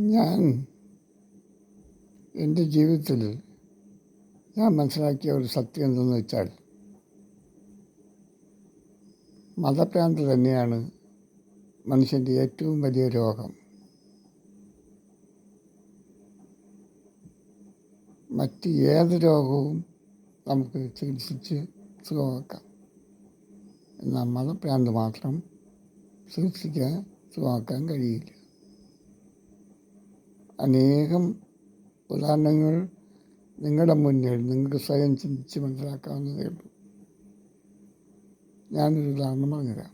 ഞാൻ എൻ്റെ ജീവിതത്തിൽ ഞാൻ മനസ്സിലാക്കിയ ഒരു സത്യം എന്തെന്ന് വെച്ചാൽ മതഭ്രാന്ത് തന്നെയാണ് മനുഷ്യൻ്റെ ഏറ്റവും വലിയ രോഗം. മറ്റ് ഏത് രോഗവും നമുക്ക് ചികിത്സിച്ച് സുഖമാക്കാം, എന്നാൽ മതഭ്രാന്ത് മാത്രം ചികിത്സിക്കാൻ സുഖമാക്കാൻ കഴിയില്ല. അനേകം ഉദാഹരണങ്ങൾ നിങ്ങളുടെ മുന്നിൽ നിങ്ങൾക്ക് സ്വയം ചിന്തിച്ച് മനസ്സിലാക്കാവുന്നതേ ഉള്ളൂ. ഞാനൊരു ഉദാഹരണം പറഞ്ഞുതരാം.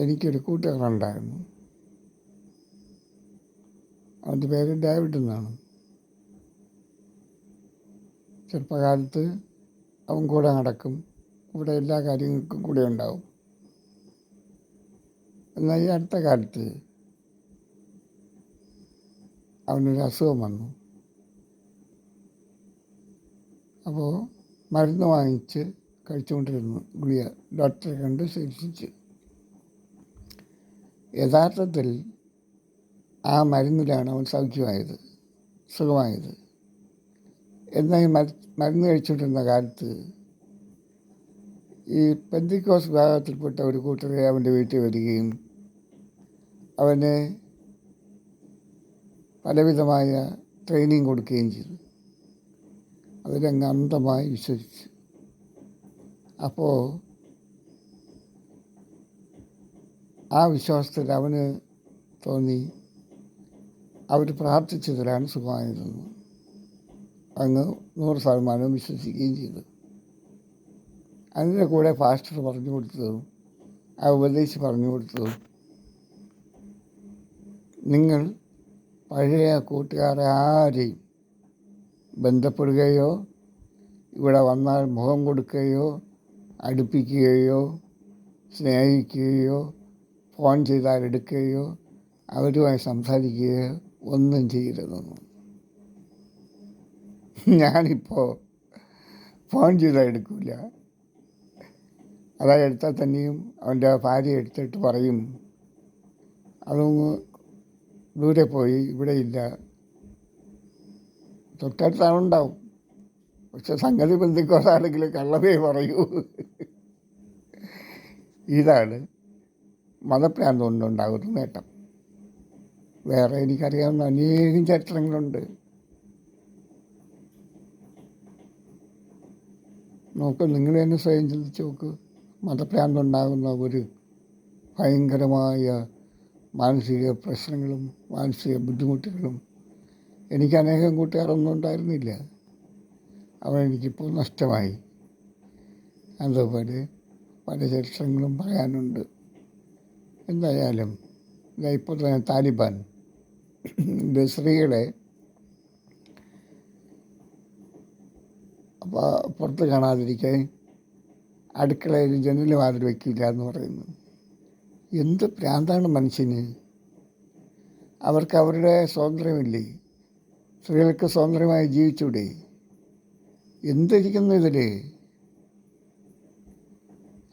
എനിക്കൊരു കൂട്ടുകാരുണ്ടായിരുന്നു. അവൻ്റെ പേര് ഡേവിഡ് എന്നാണ്. ചെറുപ്പകാലത്ത് അവൻ കൂടെ നടക്കും, കൂടെ എല്ലാ കാര്യങ്ങൾക്കും കൂടെ ഉണ്ടാവും. എന്നാൽ ഈ അടുത്ത കാലത്ത് അവനൊരു അസുഖം വന്നു. അപ്പോൾ മരുന്ന് വാങ്ങിച്ച് കഴിച്ചുകൊണ്ടിരുന്നു. ഗുളിക ഡോക്ടറെ കണ്ട് ചികിത്സിച്ച്. യഥാർത്ഥത്തിൽ ആ മരുന്നിലാണ് അവൻ സുഖമായത്. എന്നാൽ ഈ മരുന്ന് കഴിച്ചുകൊണ്ടിരുന്ന കാലത്ത് ഈ പെന്തിക്കോസ് വിഭാഗത്തിൽപ്പെട്ട ഒരു കൂട്ടരെ അവൻ്റെ വീട്ടിൽ വരികയും അവന് പലവിധമായ ട്രെയിനിങ് കൊടുക്കുകയും ചെയ്തു. അതിലങ്ങ് അന്ധമായി വിശ്വസിച്ചു. അപ്പോൾ ആ വിശ്വാസത്തിൽ അവന് തോന്നി അവർ പ്രാർത്ഥിച്ചതിലാണ് സുഖമായതെന്ന്. അങ്ങ് 100% വിശ്വസിക്കുകയും ചെയ്തു. അതിൻ്റെ കൂടെ പാസ്റ്റർ പറഞ്ഞു കൊടുത്തതും ആ ഉപദേശി പറഞ്ഞു കൊടുത്തതും, നിങ്ങൾ പഴയ കൂട്ടുകാരെ ആരെയും ബന്ധപ്പെടുകയോ ഇവിടെ വന്നാൽ മുഖം കൊടുക്കുകയോ അടുപ്പിക്കുകയോ സ്നേഹിക്കുകയോ ഫോൺ ചെയ്താൽ എടുക്കുകയോ അവരുമായി സംസാരിക്കുകയോ ഒന്നും ചെയ്യരുതെന്ന്. ഞാനിപ്പോൾ ഫോൺ ചെയ്താൽ എടുക്കില്ല. അതായത് എടുത്താൽ തന്നെയും അവൻ്റെ ഭാര്യ എടുത്തിട്ട് പറയും, അതൊന്ന് ദൂരെ പോയി, ഇവിടെ ഇല്ല, തൊട്ടടുത്താണുണ്ടാവും, പക്ഷെ സംഗതി ബന്ധിക്കോസാണെങ്കിൽ കള്ളവേ പറയൂ. ഇതാണ് മതഭ്രാന്ത് കൊണ്ടുണ്ടാകുന്ന നേട്ടം. വേറെ എനിക്കറിയാവുന്ന അനേകം ചരിത്രങ്ങളുണ്ട്. നിങ്ങൾ തന്നെ സ്വയം ചിന്തിച്ച് നോക്ക്. മതഭ്രാന്തുണ്ടാകുന്ന ഒരു ഭയങ്കരമായ മാനസിക പ്രശ്നങ്ങളും മാനസിക ബുദ്ധിമുട്ടുകളും എനിക്ക് അനേകം കൂട്ടുകാരൊന്നും ഉണ്ടായിരുന്നില്ല. അവനെനിക്കിപ്പോൾ നഷ്ടമായി. അതുപോലെ പല ചരിത്രങ്ങളും പറയാനുണ്ട്. എന്തായാലും ഇപ്പോൾ തന്നെ താലിബാൻ സ്ത്രീകളെ പുറത്ത് കാണാതിരിക്കാൻ അടുക്കളയിൽ ജനൽ വാതിൽ വയ്ക്കില്ല എന്ന് പറയുന്നു. എന്ത് ഭ്രാന്താണ് മനുഷ്യന്! അവർക്ക് അവരുടെ സ്വാതന്ത്ര്യമില്ലേ? സ്ത്രീകൾക്ക് സ്വതന്ത്രമായി ജീവിച്ചൂടെ? എന്തിരിക്കുന്നു ഇതിൽ?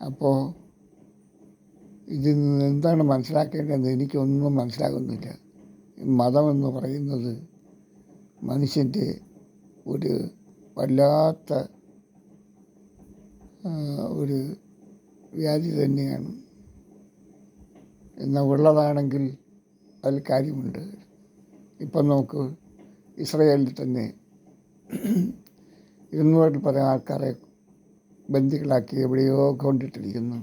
അപ്പോൾ ഇതിൽ നിന്ന് എന്താണ് മനസ്സിലാക്കേണ്ടതെന്ന് എനിക്കൊന്നും മനസ്സിലാകുന്നില്ല. മതമെന്ന് പറയുന്നത് മനുഷ്യൻ്റെ ഒരു വല്ലാത്ത ഒരു വ്യാധി തന്നെയാണ്. എന്നാൽ ഉള്ളതാണെങ്കിൽ അതിൽ കാര്യമുണ്ട്. ഇപ്പം നോക്ക്, ഇസ്രയേലിൽ തന്നെ 200 ആൾക്കാരെ ബന്ദികളാക്കി എവിടെയോ കൊണ്ടിട്ടിരിക്കുന്നു.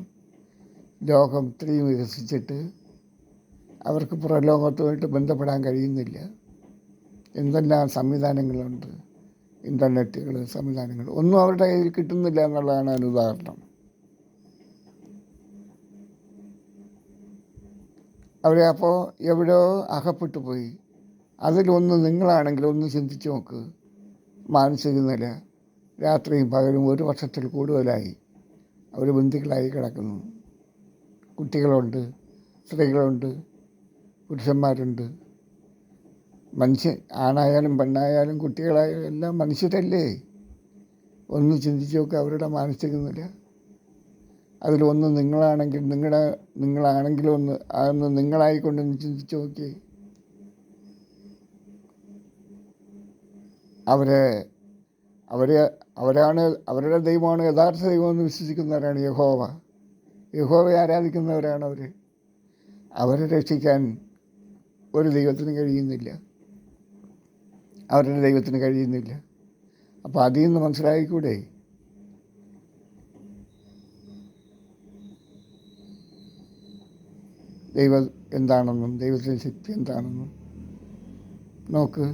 ലോകം ഇത്രയും വികസിച്ചിട്ട് അവർക്ക് പുറം ലോകത്തുമായിട്ട് ബന്ധപ്പെടാൻ കഴിയുന്നില്ല. എന്തെല്ലാം സംവിധാനങ്ങളുണ്ട്, ഇൻ്റർനെറ്റുകൾ, സംവിധാനങ്ങൾ, ഒന്നും അവരുടെ കയ്യിൽ കിട്ടുന്നില്ല എന്നുള്ളതാണ് അതിന് ഉദാഹരണം. അവരെ അപ്പോൾ എവിടെയോ അകപ്പെട്ടു പോയി. അതിലൊന്ന് നിങ്ങളാണെങ്കിൽ ഒന്ന് ചിന്തിച്ച് നോക്ക്. മാനസിക നില രാത്രിയും പകലും 1 വർഷത്തിൽ കൂടുതലായി അവർ ബന്ദികളായി കിടക്കുന്നു. കുട്ടികളുണ്ട്, സ്ത്രീകളുണ്ട്, പുരുഷന്മാരുണ്ട്. ആണായാലും പെണ്ണായാലും കുട്ടികളായാലും എല്ലാം മനുഷ്യരല്ലേ? ഒന്ന് ചിന്തിച്ച് നോക്കുക അവരുടെ മാനസിക നില. അതിലൊന്ന് നിങ്ങളാണെങ്കിൽ അതൊന്ന് നിങ്ങളായിക്കൊണ്ടൊന്ന് ചിന്തിച്ച് നോക്കിയേ. അവരെ അവർ അവരാണ് അവരുടെ ദൈവമാണ് യഥാർത്ഥ ദൈവമെന്ന് വിശ്വസിക്കുന്നവരാണ് യഹോവയെ ആരാധിക്കുന്നവരാണ് അവരെ രക്ഷിക്കാൻ ഒരു ദൈവത്തിന് കഴിയുന്നില്ല, അവരുടെ ദൈവത്തിന് കഴിയുന്നില്ല. അപ്പോൾ അതിൽ നിന്ന് മനസ്സിലായിക്കൂടെ ദൈവം എന്താണെന്നും ദൈവത്തിൻ്റെ ശക്തി എന്താണെന്നും? നോക്ക്,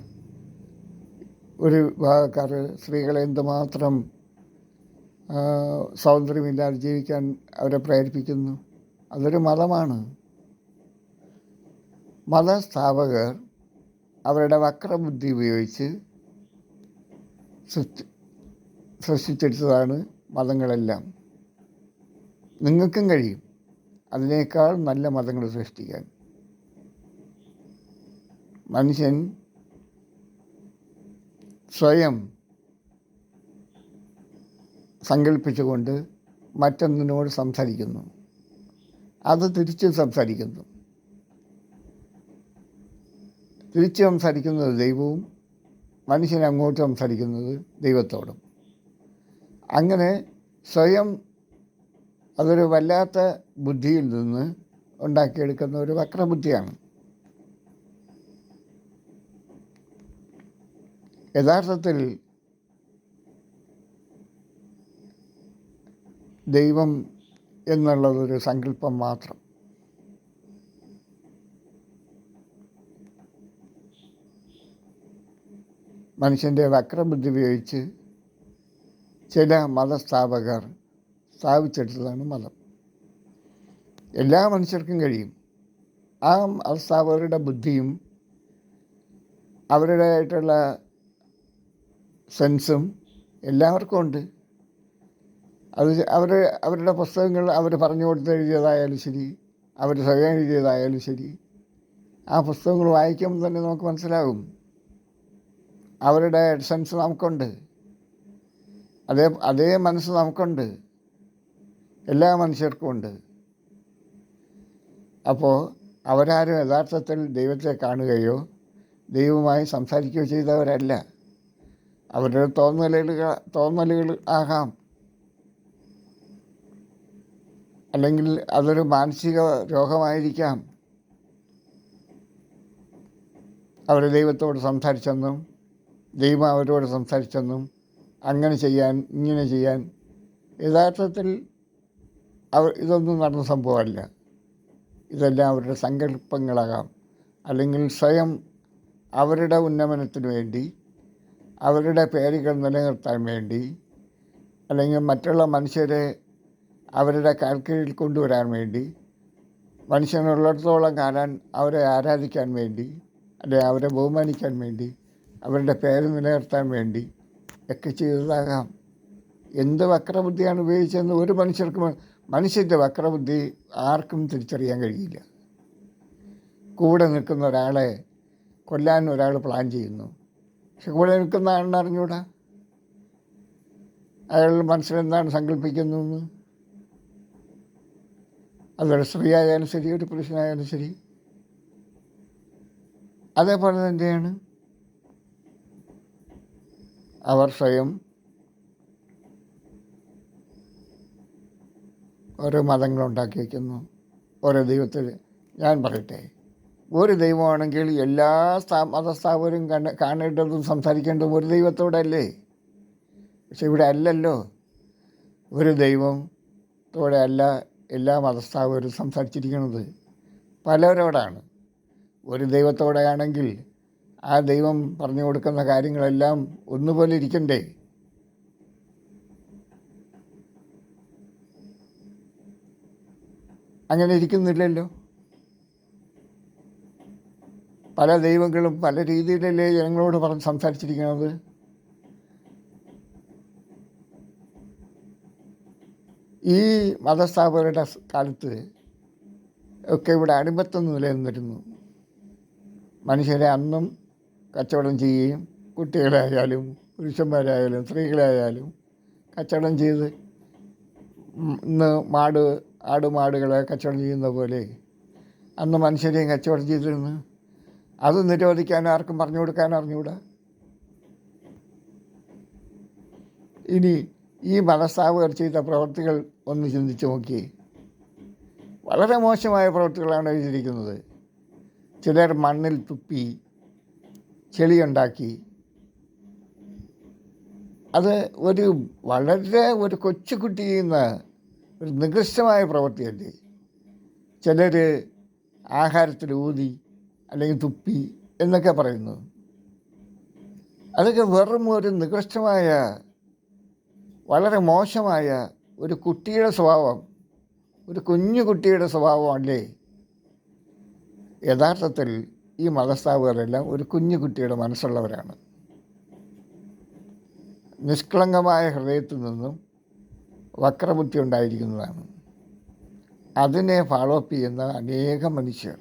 ഒരു വിഭാഗക്കാർ സ്ത്രീകളെ എന്തുമാത്രം സ്വാതന്ത്ര്യമില്ലാതെ ജീവിക്കാൻ അവരെ പ്രേരിപ്പിക്കുന്നു. അതൊരു മതമാണ്. മതസ്ഥാപകർ അവരുടെ വക്രബുദ്ധി ഉപയോഗിച്ച് സൃഷ്ടിച്ചെടുത്തതാണ് മതങ്ങളെല്ലാം. നിങ്ങൾക്കും കഴിയും അതിനേക്കാൾ നല്ല മതങ്ങൾ സൃഷ്ടിക്കാൻ. മനുഷ്യൻ സ്വയം സങ്കല്പിച്ചുകൊണ്ട് മറ്റൊന്നിനോട് സംസാരിക്കുന്നു, അത് തിരിച്ചും സംസാരിക്കുന്നു. തിരിച്ച് സംസാരിക്കുന്നത് ദൈവവും, മനുഷ്യൻ അങ്ങോട്ട് സംസാരിക്കുന്നത് ദൈവത്തോടും. അങ്ങനെ സ്വയം അതൊരു വല്ലാത്ത ബുദ്ധിയിൽ നിന്ന് ഉണ്ടാക്കിയെടുക്കുന്ന ഒരു വക്രബുദ്ധിയാണ്. യഥാർത്ഥത്തിൽ ദൈവം എന്നുള്ളതൊരു സങ്കല്പം മാത്രം. മനുഷ്യൻ്റെ വക്രബുദ്ധി ഉപയോഗിച്ച് ചില മതസ്ഥാപകർ സ്ഥാപിച്ചെടുത്തതാണ് മതം. എല്ലാ മനുഷ്യർക്കും കഴിയും. ആ മതസ്ഥാപകരുടെ ബുദ്ധിയും അവരുടേതായിട്ടുള്ള സെൻസും എല്ലാവർക്കും ഉണ്ട്. അത് അവരുടെ പുസ്തകങ്ങൾ അവർ പറഞ്ഞു കൊടുത്ത് എഴുതിയതായാലും ശരി, അവർ സ്വയം എഴുതിയതായാലും ശരി, ആ പുസ്തകങ്ങൾ വായിക്കുമ്പോൾ തന്നെ നമുക്ക് മനസ്സിലാകും അവരുടെ സെൻസ് നമുക്കുണ്ട്. അതേ മനസ്സ് നമുക്കുണ്ട്, എല്ലാ മനുഷ്യർക്കും ഉണ്ട്. അപ്പോൾ അവരാരും യഥാർത്ഥത്തിൽ ദൈവത്തെ കാണുകയോ ദൈവവുമായി സംസാരിക്കുകയോ ചെയ്തവരല്ല. അവരുടെ തോന്നലുകൾ ആകാം, അല്ലെങ്കിൽ അതൊരു മാനസിക രോഗമായിരിക്കാം. അവർ ദൈവത്തോട് സംസാരിച്ചെന്നും ദൈവം അവരോട് സംസാരിച്ചെന്നും അങ്ങനെ ചെയ്യാൻ ഇങ്ങനെ ചെയ്യാൻ യഥാർത്ഥത്തിൽ ഇതൊന്നും നടന്ന സംഭവമല്ല. ഇതെല്ലാം അവരുടെ സങ്കല്പങ്ങളാകാം, അല്ലെങ്കിൽ സ്വയം അവരുടെ ഉന്നമനത്തിന് വേണ്ടി, അവരുടെ പേരുകൾ നിലനിർത്താൻ വേണ്ടി, അല്ലെങ്കിൽ മറ്റുള്ള മനുഷ്യരെ അവരുടെ കാൽക്കീഴിൽ കൊണ്ടുവരാൻ വേണ്ടി, മനുഷ്യനുള്ളിടത്തോളം കാലം അവരെ ആരാധിക്കാൻ വേണ്ടി, അല്ലെങ്കിൽ അവരെ ബഹുമാനിക്കാൻ വേണ്ടി, അവരുടെ പേര് നിലനിർത്താൻ വേണ്ടി ഒക്കെ ചെയ്തതാകാം. എന്ത് വക്രബുദ്ധിയാണ് ഉപയോഗിച്ചതെന്ന് ഒരു മനുഷ്യൻ്റെ വക്രബുദ്ധി ആർക്കും തിരിച്ചറിയാൻ കഴിയില്ല. കൂടെ നിൽക്കുന്ന ഒരാളെ കൊല്ലാൻ ഒരാൾ പ്ലാൻ ചെയ്യുന്നു, പക്ഷെ കൂടെ നിൽക്കുന്ന ആളിനെ അറിഞ്ഞൂടാ അയാൾ മനസ്സിലെന്താണ് സങ്കല്പിക്കുന്നതെന്ന്. അതൊരു സ്ത്രീ ആയാലും ശരി, ഒരു പുരുഷനായാലും ശരി, അതേപോലെ തന്നെയാണ്. അവർ സ്വയം ഓരോ മതങ്ങളുണ്ടാക്കി വയ്ക്കുന്നു, ഓരോ ദൈവത്തിൽ. ഞാൻ പറയട്ടെ, ഒരു ദൈവമാണെങ്കിൽ എല്ലാ മതസ്ഥാപകരും കാണേണ്ടതും സംസാരിക്കേണ്ടതും ഒരു ദൈവത്തോടല്ലേ? പക്ഷെ ഇവിടെ അല്ലല്ലോ. ഒരു ദൈവത്തോടെ അല്ല എല്ലാ മതസ്ഥാപകരും സംസാരിച്ചിരിക്കുന്നത്, പലരോടാണ്. ഒരു ദൈവത്തോടെയാണെങ്കിൽ ആ ദൈവം പറഞ്ഞു കൊടുക്കുന്ന കാര്യങ്ങളെല്ലാം ഒന്നുപോലെ ഇരിക്കണ്ടേ? അങ്ങനെ ഇരിക്കുന്നില്ലല്ലോ. പല ദൈവങ്ങളും പല രീതിയിലല്ലേ ജനങ്ങളോട് സംസാരിച്ചിരിക്കുന്നത്. ഈ മതസ്ഥാപകരുടെ കാലത്ത് ഒക്കെ ഇവിടെ അടിമത്തം നിലനിന്നിരുന്നു. മനുഷ്യരെ അന്നും കച്ചവടം ചെയ്യുകയും, കുട്ടികളായാലും പുരുഷന്മാരായാലും സ്ത്രീകളായാലും കച്ചവടം ചെയ്ത്, ഇന്ന് ആടുമാടുകളെ കച്ചവടം ചെയ്യുന്ന പോലെ അന്ന് മനുഷ്യരെയും കച്ചവടം ചെയ്തിരുന്നു. അത് നിരോധിക്കാൻ ആർക്കും പറഞ്ഞു കൊടുക്കാൻ അറിഞ്ഞുകൂടാ. ഇനി ഈ മതസ്ഥാപകർ ചെയ്ത പ്രവർത്തികൾ ഒന്ന് ചിന്തിച്ച് നോക്കിയേ. വളരെ മോശമായ പ്രവർത്തികളാണ് എഴുതിയിരിക്കുന്നത്. ചിലർ മണ്ണിൽ തുപ്പി ചെളിയുണ്ടാക്കി. അത് വളരെ കൊച്ചുകുട്ടി ചെയ്യുന്ന ഒരു നികൃഷ്ടമായ പ്രവൃത്തിയല്ലേ. ചിലർ ആഹാരത്തിൽ ഊതി അല്ലെങ്കിൽ തുപ്പി എന്നൊക്കെ പറയുന്നു. അതൊക്കെ വെറും ഒരു നികൃഷ്ടമായ, വളരെ മോശമായ ഒരു കുട്ടിയുടെ സ്വഭാവം, ഒരു കുഞ്ഞു കുട്ടിയുടെ സ്വഭാവമല്ലേ. യഥാർത്ഥത്തിൽ ഈ മതസ്ഥാപകരെല്ലാം ഒരു കുഞ്ഞു കുട്ടിയുടെ മനസ്സുള്ളവരാണ്. നിഷ്കളങ്കമായ ഹൃദയത്തിൽ നിന്നും വക്രബുദ്ധി ഉണ്ടായിരിക്കുന്നതാണ്. അതിനെ ഫോളോ അപ്പ് ചെയ്യുന്ന അനേകം മനുഷ്യർ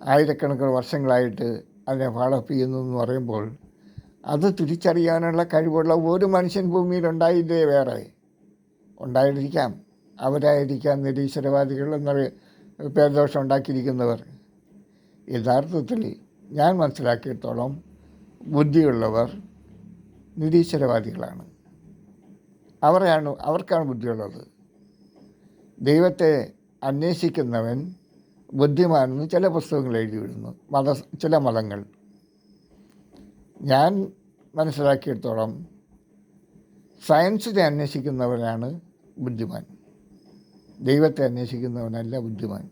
ആയിരക്കണക്കിന് വർഷങ്ങളായിട്ട് അതിനെ ഫോളോ അപ്പ് ചെയ്യുന്നു എന്ന് പറയുമ്പോൾ അത് തിരിച്ചറിയാനുള്ള കഴിവുള്ള ഒരു മനുഷ്യൻ ഭൂമിയിൽ ഉണ്ടായില്ലേ? വേറെ ഉണ്ടായിരിക്കാം. അവരായിരിക്കാം നിരീശ്വരവാദികൾ എന്നൊരു പേർദോഷം ഉണ്ടാക്കിയിരിക്കുന്നവർ. യഥാർത്ഥത്തിൽ ഞാൻ മനസ്സിലാക്കിയിടത്തോളം ബുദ്ധിയുള്ളവർ നിരീശ്വരവാദികളാണ്. അവർക്കാണ് ബുദ്ധിയുള്ളത്. ദൈവത്തെ അന്വേഷിക്കുന്നവൻ ബുദ്ധിമാനെന്ന് ചില പുസ്തകങ്ങൾ എഴുതി വിടുന്നു, ചില മതങ്ങൾ. ഞാൻ മനസ്സിലാക്കിയിടത്തോളം സയൻസിനെ അന്വേഷിക്കുന്നവനാണ് ബുദ്ധിമാൻ, ദൈവത്തെ അന്വേഷിക്കുന്നവനല്ല ബുദ്ധിമാൻ.